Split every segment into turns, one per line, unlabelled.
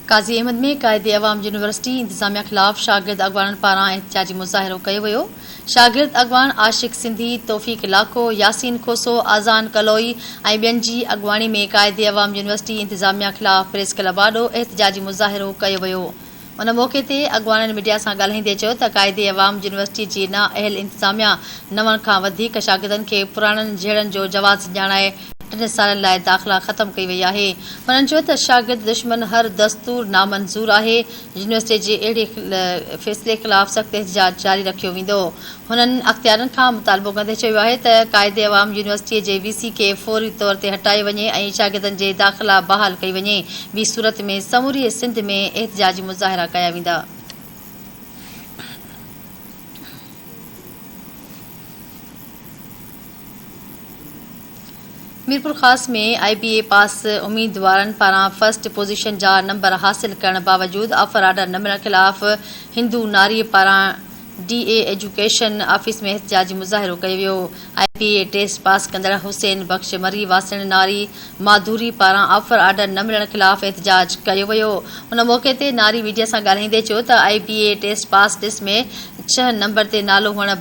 काज़ी अहमद में क़ाइदे अवाम यूनिवर्सिटी इंतज़ामिया ख़िलाफ़ शागिर्द अॻवाननि पारां एहतिजाजी मुज़ाहिरो कयो वियो। शागिर्द अॻवान आशिक़ सिंधी, तौफ़ीक़ लाखो, यासीन खोसो, आज़ान कलोई ऐं ॿियनि जी अॻवानी में क़ाइदे अवाम यूनिवर्सिटी इंतज़ामिया ख़िलाफ़ प्रेस क्लब आॾो एहतिजाजी मुज़ाहिरो कयो वियो। उन मौक़े ते अॻवाननि मीडिया सां ॻाल्हाईंदे चयो त क़ाइदे अवाम यूनिवर्सिटी जी नाअहल इंतज़ामिया 9 खां वधीक शागिर्दनि खे पुराणनि जहिड़नि जो जवाज़ ॼाणाए 3 सालनि लाइ दाख़िला ख़तमु कई वई आहे। हुननि चयो त शागिर्द दुश्मन हर दस्तूर नामंज़ूर आहे। यूनिवर्सिटी जे अहिड़े फ़ैसिले ख़िलाफ़ सख़्तु एहतिजाज जारी रखियो वेंदो। हुननि अख़्तियारनि खां मुतालबो कंदे चयो आहे त क़ाइदे अवाम यूनिवर्सिटीअ जे VC खे फ़ौरी तौर ते हटायो वञे ऐं शागिर्दनि जे दाख़िला बहाल कई वञे। ॿी सूरत में समूरी सिंध में एहतिजाजी मुज़ाहिरा कया वेंदा। मीरपुर ख़ास में IBA पास उम्मीदवारनि पारां फर्स्ट पोज़ीशन जा नंबर हासिल करण बावजूदि ऑफर आर्डर न मिलण ख़िलाफ़ हिंदू नारीअ पारां DA एजुकेशन ऑफिस में एहतिजाजी मुज़ाहिरो कयो वियो। IBA टेस्ट पास कंदड़ हुसैन बख़्श मरी वासण नारी माधुरी पारां ऑफर आर्डर न मिलण ख़िलाफ़ एहतिजाज कयो वियो। उन मौक़े ते नारी मीडिया सां ॻाल्हाईंदे चयो त IBA टेस्ट पास लिस्ट में 6 नंबर ते नालो हुअण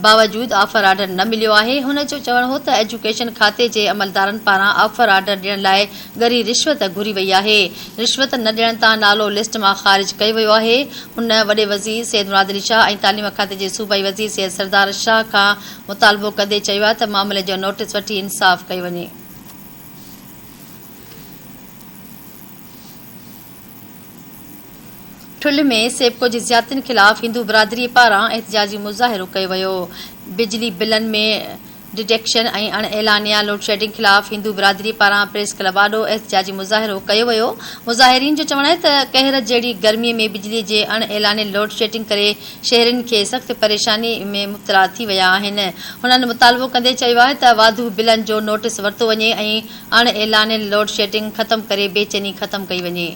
बावजूदि ऑफर आर्डर न मिलियो आहे। हुन जो चवणु हो त एजुकेशन खाते जे अमलदारनि पारां ऑफर आर्डर ॾियण लाइ ॻरी रिश्वत घुरी वई आहे। रिश्वत न ॾियण तां नालो लिस्ट मां ख़ारिज कयो वियो आहे। हुन वॾे वज़ीर सैयद मुराद अली शाह ऐं तालीम खाते जे सूबाई वज़ीर सैयद सरदार शाह खां मुतालबो कंदे चयो आहे त मामले जो नोटिस वठी इंसाफ़ कयो वञे। ठुल्ह में सेबको जी ज़ियादतियुनि ख़िलाफ़ हिंदू बिरादरीअ पारां एहतिजाजी मुज़ाहिरो कयो वियो। बिजली बिलनि में डिडक्शन ऐं अणएलानिया लोड शेडिंग ख़िलाफ़ हिंदू बिरादरी पारां प्रेस क्लब आॾो एहतिजाजी मुज़ाहिरो कयो वियो। मुज़ाहिरीन जो चवणु आहे त कहर जहिड़ी गर्मीअ में बिजलीअ जे अणएलाने लोड शेडिंग करे शहरियुनि खे सख़्तु परेशानी में मुब्तला थी विया आहिनि। हुननि मुतालबो कंदे चयो आहे त वाधू बिलनि जो नोटिस वरितो वञे ऐं अणएलाने लोड शेडिंग ख़तमु करे बेचैनी ख़तमु कई वञे।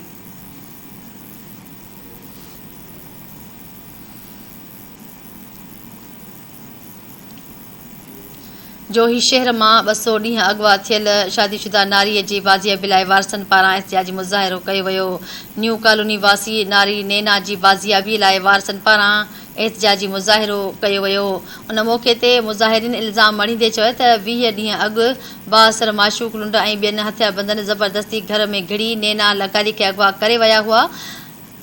जोही शहर मां 200 ॾींहं अॻवा थियल शादीशुदा नारीअ जी बाज़ियाबी लाइ वारसनि पारां एहतिजाजी मुज़ाहिरो कयो वियो। न्यू कॉलोनी वासी नारी नैना जी बाज़ियाबी लाइ वारसनि पारां एहतिजाजी मुज़ाहिरो कयो वियो। उन मौक़े ते मुज़ाहिरीन इल्ज़ाम मणींदे चयो त 20 ॾींहं अॻु बासर माशूक लुंड ऐं ॿियनि हथियारबंदनि ज़बरदस्ती घर में घिड़ी नैना लगारी खे अगवा करे विया हुआ।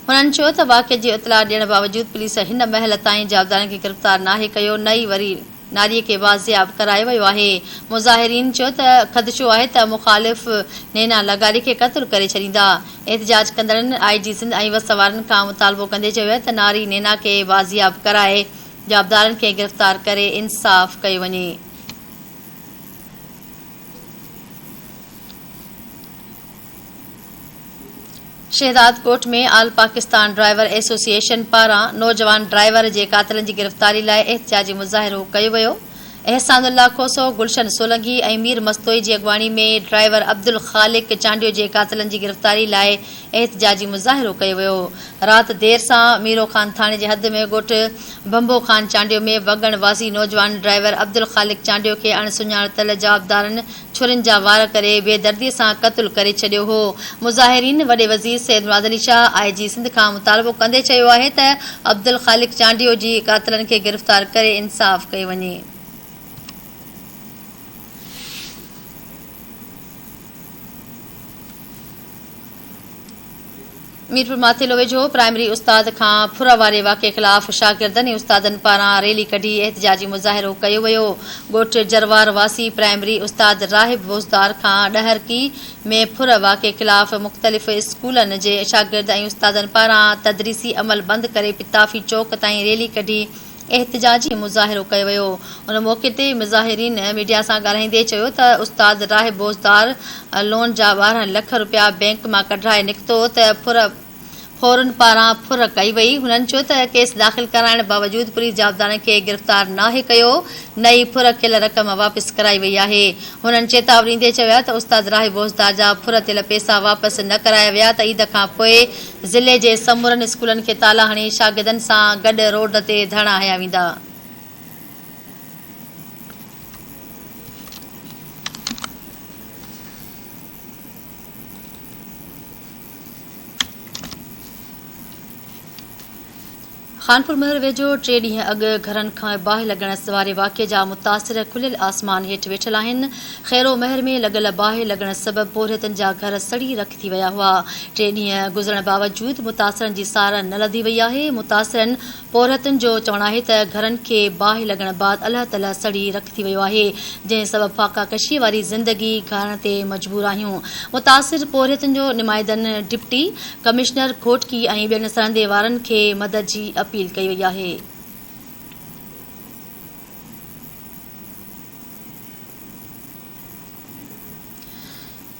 हुननि चयो त वाक़िए जी इतला ॾियण बावजूदि पुलिस हिन महिल ताईं जाबदारनि खे गिरफ़्तार नाहे कयो। नई वरी नारीअ खे बाज़ियाब करायो वियो आहे। मुज़ाहिरीन चयो त ख़दशो आहे त मुख़ालिफ़ नैना लगारी खे क़त्ल करे छॾींदा। एहतिजाज कंदड़नि IG सिंध ऐं वस वारनि खां मुतालबो कंदे चयो आहे त नारी नैना खे बाज़ियाब कराए जाबदारनि खे गिरफ़्तार करे इंसाफ़ कयो वञे। शहदाद कोट में आल पाकिस्तान ड्राइवर एसोसिएशन पारां नौजवान ड्राइवर जे कातिलनि जी गिरफ़्तारी लाइ एहतिजाजी मुज़ाहिरो कयो वियो। एहसानुल्ला खोसो, गुलशन सोलंकी ऐं मीर मस्तोई जी अॻवानी में ड्राइवर अब्दुल ख़ालिक चांडियो जे कातिलनि जी गिरफ़्तारी लाइ एहतिजाजी मुज़ाहिरो कयो वियो। राति देर सां मीरो ख़ान थाणे जे हद में ॻोठु बंबो ख़ान चांडियो में वगण वासी नौजवान ड्राइवर अब्दुल ख़ालिक चांडियो खे अणसुञातल जाबदारनि छुरियुनि जा वार करे बेदर्दीअ सां क़त्ल करे छॾियो हो। मुज़ाहिरीन वॾे वज़ीर सैयद मुराद अली शाह IG सिंध खां मुतालबो कंदे चयो आहे त अब्दुल ख़ालिक चांडियो जी कातिलनि खे गिरफ़्तार करे इंसाफ़ कयो वञे। मीरपुर माथेलो वेझो प्राइमरी उस्ताद खां फुर वारे वाक़े ख़िलाफ़ शागिर्दनि ऐं उस्तादनि पारां रैली कढी एहतिजाजी मुज़ाहिरो कयो वियो। ॻोठु जरवार वासी प्राइमरी उस्ताद राहिब बोज़दार खां ॾहरकी में फुर वाक़े ख़िलाफ़ मुख़्तलिफ़ स्कूलनि जे शागिर्द ऐं उस्तादनि पारां तदरीसी अमल बंदि करे पिताफ़ी चौक ताईं रैली कढी एहतिजाजी मुज़ाहिरो कयो वियो। उन मौक़े ते मुज़ाहिरीन मीडिया सां ॻाल्हाईंदे चयो त उस्ताद राहिब बोज़दार लोन जा 12 लख रुपया बैंक मां कढाए निकितो त फौरन पारां फुर कई वई। हुननि चयो त केस दाख़िल कराइण बावजूदि पुलिस जाबदारनि खे गिरफ़्तार नाहे कयो। नई फुर थियल रक़म वापसि कराई वई आहे। हुननि चेतावनी ॾींदे चयो आहे त उस्ताद राहिब बोज़दार जा फुर थियल पैसा वापसि न कराया विया त ईद खां पोइ ज़िले जे समूरनि स्कूलनि खे ताला हणी शागिर्दनि सां गॾु रोड ते धरना हया वेंदा। खानपुर महर वेझो 3 ॾींहं अॻु घरनि खां बाहि लॻण वारे वाक़िए जा मुतासिर खुलियल आसमान हेठि वेठल आहिनि। खैरो महर में लॻल बाहि लॻण सबबि पोरियतनि जा घर सड़ी रख थी विया हुआ। 3 ॾींहं गुज़रण बावजूदि मुतासिरनि जी सार न लधी वई आहे। मुतासिरनि पोरियतनि जो चवणु आहे त घरनि खे बाहि लॻण बाद अलाह तला सड़ी रख थी वियो आहे, जंहिं सबबि फाका कशीअ वारी ज़िंदगी गारण ते मजबूर आहियूं। मुतासिर पोरियतनि जो नुमाइंदनि डिप्टी कमिश्नर खोटकी ऐं ॿियनि सरहदे वारनि खे मदद जी अपील कई वई आहे।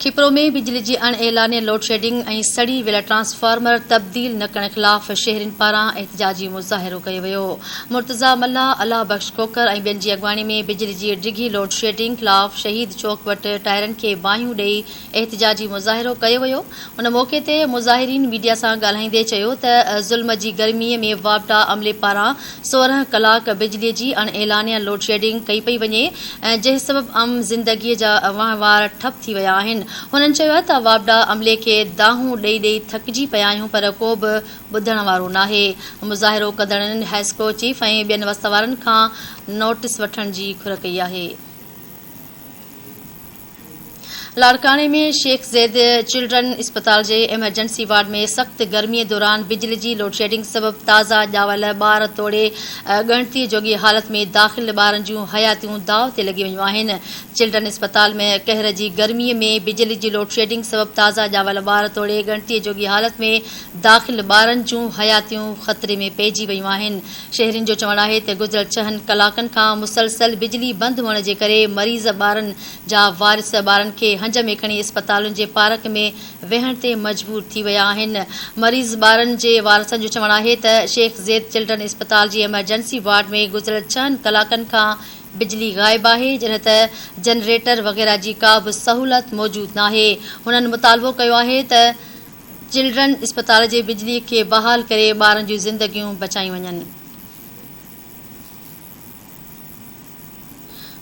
खिपरो में बिजली जी अणएलानियल लोड शेडिंग ऐं सड़ी वियल ट्रांसफार्मर तब्दील न करण ख़िलाफ़ शहरियुनि पारां एहतिजाजी मुज़ाहिरो कयो वियो। मुर्तज़ा मल्ला, अला बख्श खोकर ऐं ॿियनि जी अॻवानी में बिजली जी डिघी लोड शेडिंग ख़िलाफ़ शहीद चौक वटि टायरनि खे बाहियूं ॾेई एहतिजाजी मुज़ाहिरो कयो वियो। उन मौक़े ते मुज़ाहिरीन मीडिया सां ॻाल्हाईंदे चयो त ज़ुल्म जी गर्मीअ में वापडा अमले पारां 16 कलाक बिजलीअ जी अणएलानियल लोड शेडिंग कई पई वञे, जंहिं सबबि आम ज़िंदगीअ जा वहिंवार ठप थी विया आहिनि। हुननि चयो त वापडा अमले खे दाहूं ॾेई ॾेई थकिजी पिया आहियूं, पर को बि ॿुधण वारो नाहे। मुज़ाहिरो कंदड़नि हैस्को चीफ ऐं ॿियनि वसवारनि खां नोटिस वठण जी घुर कई आहे। लाड़काने में शेख ज़ैद चिल्ड्रन अस्पताल जे एमरजेंसी वार्ड में सख़्त गर्मीअ दौरान बिजली जी लोड शेडिंग सबबि ताज़ा ॼावल ॿार तोड़े ॻणतीअ जोगी हालत में दाख़िल ॿारनि जूं हयातियूं दाव ते लॻी वयूं आहिनि। चिल्ड्रन अस्पताल में कहर जी गर्मीअ में बिजली जी लोड शेडिंग सबबि ताज़ा ॼावल ॿार तोड़े ॻणतीअ जोगी हालत में दाख़िल ॿारनि जूं हयातियूं ख़तरे में पइजी वयूं आहिनि। शहरियुनि जो चवणु आहे त गुज़िरियल 6 कलाकनि खां मुसलसल बिजली बंदि हुअण जे करे मरीज़ ॿारनि जा वारिस ॿारनि खे हंज में खणी अस्पतालुनि जे पार्क में वेहण ते मजबूर थी विया आहिनि। मरीज़ ॿारनि जे वारसनि जो चवणु आहे त शेख ज़ैद चिल्ड्रन अस्पताल जी एमरजेंसी वार्ड में गुज़िरियल 6 कलाकनि खां बिजली गाइब आहे, जॾहिं त जनरेटर वग़ैरह जी का बि सहूलियत मौजूदु नाहे। हुननि मुतालबो कयो आहे त चिल्ड्रन अस्पताल जे बिजली खे बहाल करे ॿारनि जूं ज़िंदगियूं बचाई वञनि।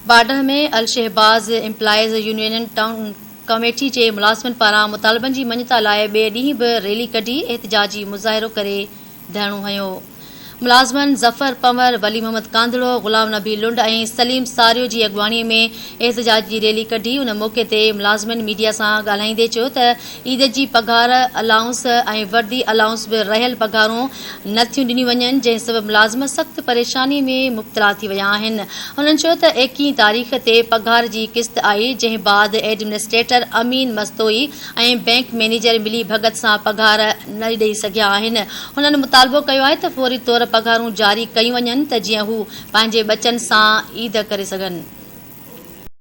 बाडह में Al Shahbaz employees union town committee जे मुलाज़िमनि पारां मुतालबनि जी मञता लाइ ॿिए ॾींहुं बि रैली कढी एहतिजाजी मुज़ाहिरो करे धरणो हयो। मुलाज़िमनि ज़फ़र पंवर, वली मोहम्मद कांदड़ो, ग़ुलाम नबी लुंड ऐं सलीम सारियो जी अॻवानीअ में एहतिजाजी रैली कढी। उन मौक़े ते मुलाज़िमनि मीडिया सां ॻाल्हाईंदे चयो त ईद जी पघार अलाउंस ऐं वर्दी अलाउंस बि रहियल पघारूं नथियूं ॾिनियूं वञनि, जंहिं सबबि मुलाज़िम सख़्त परेशानी में मुब्तला थी विया आहिनि। हुननि चयो त 21 तारीख़ ते पघार जी किस्त आई, जंहिं बाद एडमिनिस्ट्रेटर अमीन मस्तोई ऐं बैंक मैनेजर मिली भगत सां पघार न ॾेई सघिया आहिनि। हुननि मुतालबो कयो आहे त फौरी तौर पघारूं जारी कयूं वञनि त जीअं हू पंहिंजे बचनि सां ईद करे सघनि।